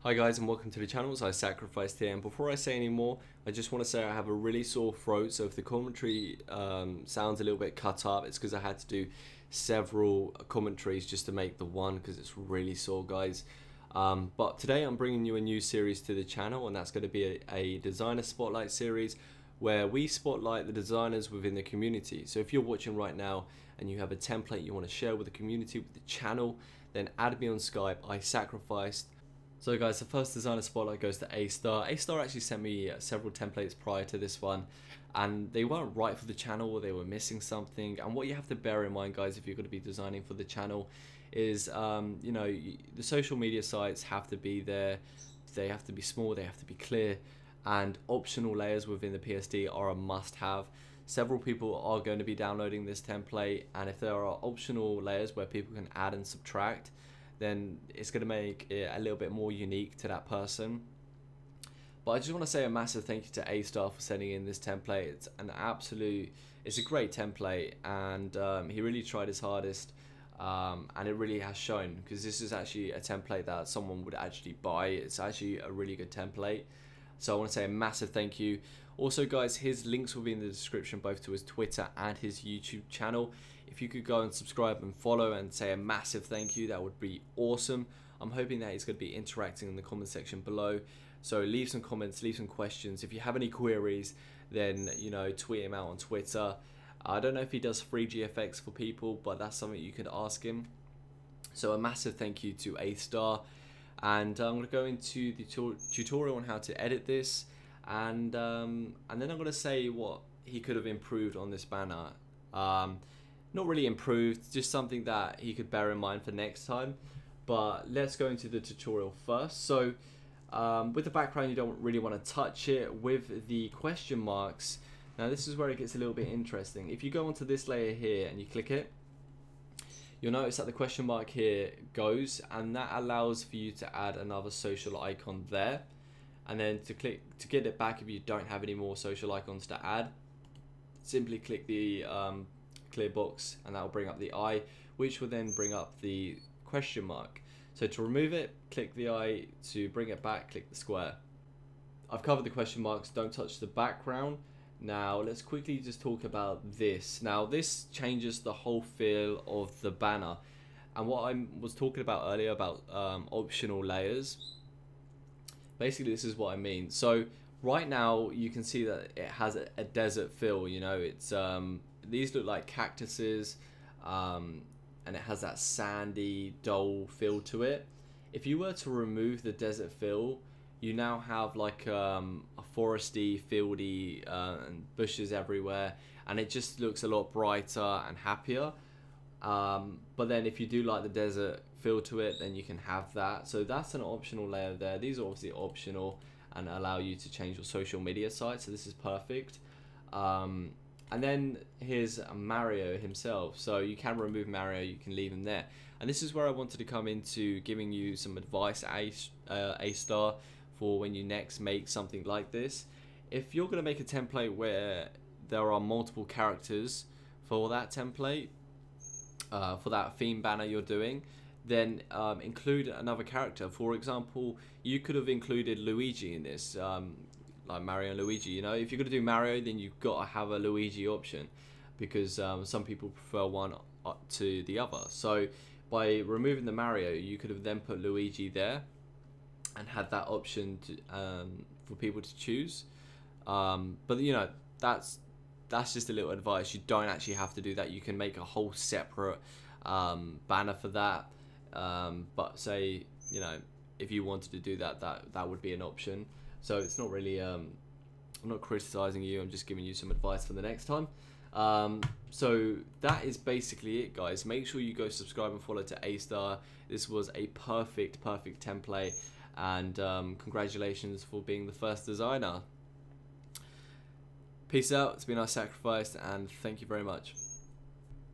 Hi guys and welcome to the channel. It's iSacrificed here, and before I say any more, I just want to say I have a really sore throat, so if the commentary sounds a little bit cut up, it's because I had to do several commentaries just to make the one, because it's really sore, guys. But today I'm bringing you a new series to the channel, and that's going to be a designer spotlight series where we spotlight the designers within the community. So if you're watching right now and you have a template you want to share with the community, with the channel, then add me on Skype, iSacrificed. So guys, the first designer spotlight goes to Aystar. Aystar actually sent me several templates prior to this one, and they weren't right for the channel, or they were missing something. And what you have to bear in mind, guys, if you're going to be designing for the channel is, you know, the social media sites have to be there. They have to be small, they have to be clear, and optional layers within the PSD are a must-have. Several people are going to be downloading this template, and if there are optional layers where people can add and subtract, then it's going to make it a little bit more unique to that person. But I just want to say a massive thank you to Aystar for sending in this template. It's a great template, and he really tried his hardest, and it really has shown, because this is actually a template that someone would actually buy. It's actually a really good template. So I want to say a massive thank you. Also guys, his links will be in the description, both to his Twitter and his YouTube channel. If you could go and subscribe and follow and say a massive thank you, that would be awesome. I'm hoping that he's going to be interacting in the comment section below. So leave some comments, leave some questions. If you have any queries, then, you know, tweet him out on Twitter. I don't know if he does free GFX for people, but that's something you could ask him. So a massive thank you to Aystar. And I'm going to go into the tutorial on how to edit this, and then I'm going to say what he could have improved on this banner. Not really improved, just something that he could bear in mind for next time. But let's go into the tutorial first. So with the background, you don't really want to touch it. With the question marks, now this is where it gets a little bit interesting. If you go onto this layer here and you click it, you'll notice that the question mark here goes, and that allows for you to add another social icon there. And then to get it back, if you don't have any more social icons to add, simply click the clear box, and that will bring up the eye, which will then bring up the question mark. So to remove it, click the eye. To bring it back, click the square. I've covered the question marks, don't touch the background. Now let's quickly just talk about this. Now this changes the whole feel of the banner, and what I was talking about earlier about optional layers, basically this is what I mean. So right now you can see that it has a desert feel, you know, it's these look like cactuses, and it has that sandy, dull feel to it. If you were to remove the desert feel, you now have like a foresty, fieldy, and bushes everywhere, and it just looks a lot brighter and happier. But then if you do like the desert feel to it, then you can have that. So that's an optional layer there. These are obviously optional and allow you to change your social media site, so this is perfect. And then here's Mario himself. So you can remove Mario, you can leave him there. And this is where I wanted to come into giving you some advice, Aystar, for when you next make something like this. If you're going to make a template where there are multiple characters for that template, for that theme banner you're doing, then include another character. For example, you could have included Luigi in this, like Mario and Luigi. You know, if you're going to do Mario, then you've got to have a Luigi option, because some people prefer one to the other. So by removing the Mario, you could have then put Luigi there and had that option to, for people to choose. But you know, that's just a little advice. You don't actually have to do that. You can make a whole separate banner for that. But say, you know, if you wanted to do that, that would be an option. So it's not really, I'm not criticizing you, I'm just giving you some advice for the next time. So that is basically it, guys. Make sure you go subscribe and follow to Aystar. This was a perfect template, and congratulations for being the first designer. Peace out, it's been iSacrificed, and thank you very much.